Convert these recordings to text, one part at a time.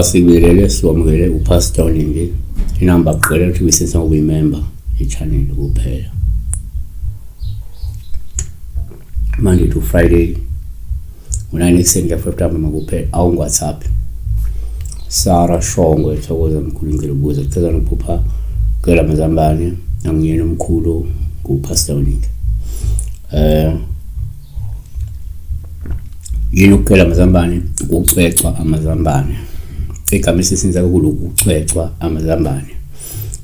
Sibelele siwamukele uPastor Lingi. Inamba aqala ukuthi bisenza ukuyimember i-channel kuphela. Monday to Friday. Una next nge 5 tama kuphela awu WhatsApp. Sara Shongwe thokoza mkhulu ngilibuza kucela nophupha kela mazambane angiyena omkhulu kuPastor Lingi. Yini ukukela amazambane ukucwecwa amazambane igama esisenza ukucwecwa amazambane.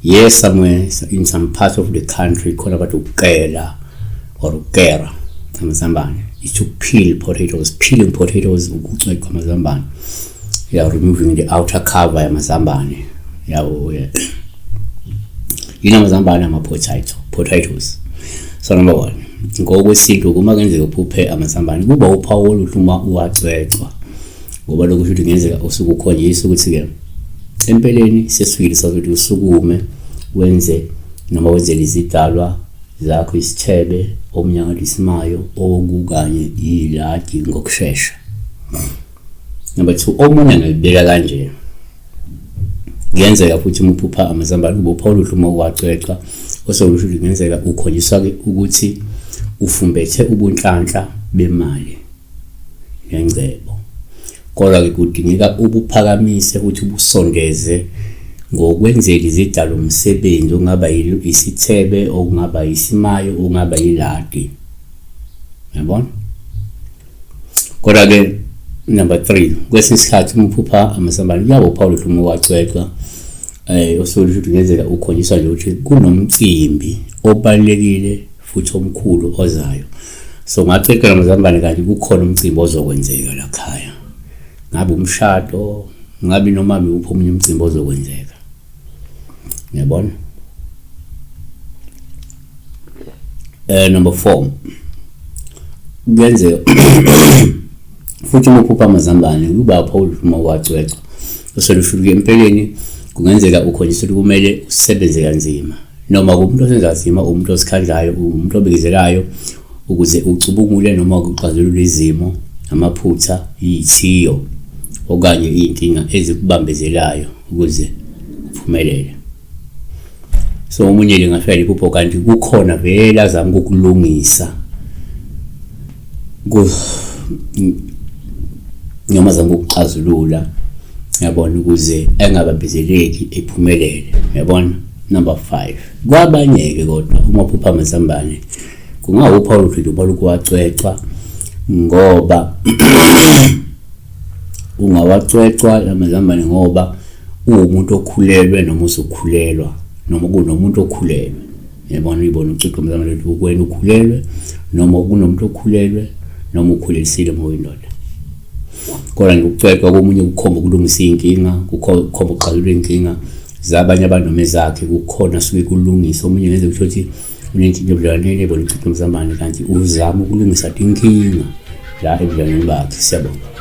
Yes, somewhere in some parts of the country khona abantu ukukela or ukera amazambane. It's to peel potatoes, peeling potatoes ukucwecwa amazambane. Yeah, removing the outer cover yamazambane. Yeah. Yini amazambane potatoes. So number 1, ngokwesintu kuma kwenzeka uphuphe amazambane kuba uphawu oluthi uma uwacwecwa ngoba lokho futhi ngenzeka usuku ukhonjisa ukuthi ke empeleni sesifile sazothi usukume wenze noma wenze izidalwa zakho isithebe omnyaka isimayo okukanye iladi ngokusheshsha. Number 2, omunye ngibeka kanje ngenzeka futhi uphupha amazambane kuba uphawu oluthi uma uwacwecwa osolusho ngenzeka ukhonjiswa ke ukuthi ufumbethe ubunhlanhla bemali ngengcebo. Kodwa ke kudingeka ubuphakamise ukuthi ubusondeze ngokwenzela izidalo umsebenzi ongaba isithebe okungaba isimayo okungaba iladi. Yabona? Kodwa ke number 3, kwesinye isikhathi umphupha amazambane yabo Paulo uma wacwecwa osolusho ngenzeka ukhonjiswa nje ukuthi kunomcimbi obalekile futhi omkhulu ozayo. So ngacekela amazambane kanti kukhona umcimbi ozokwenzeka la khaya. Ngabe umshado, ngabe noma uphi omunye umcimbi ozokwenzeka. Yabona? Number 4, kuyenzeka futhi umphupha amazambane kuba Paul uma wacwecwa osolusho empeleni kungenzeka ukhonjiswa ukuthi kumele usebenze kanzima noma kumuntu osenza kanzima umuntu osikhandlayo umuntu obekezelayo ukuze ucubungule noma ukuxazulula izimo amaphutha izithiyo okanye inkinga ezikubambezelayo ukuze uphumelele. So umunye lingafika iphupho kanti kukhona vele azama ukulungisa noma azama ukuxazulula yabona ukuze engabambezeleki ephumelele. Yabona? Number 5, kwabanyeke kodwa uma uphupha amazambane kungawupha oluthi balukwacwecwa ngoba ungawacwecwa amazambane ngoba umuntu okhulelwe noma usukhulelwa noma kunomuntu okhulelwe. Yabona ibona uciko amazambane ukuthi ukwena ukhulelwe noma kunomuntu okhulelwe noma ukhulelisile ngoyindoda. Kodwa ngokucwecwa komunye ukukhomba ukulungisa inkinga ukukhomba uxazulula inkinga zabanye abantu nomezakhe kukhona suke kulungisa omunye ngenze ukuthi unenkinga ebudlaneni ebona uciko amazambane kanti uzama ukulungisa inkinga la ebudlaneni bakhe. Siyabonga.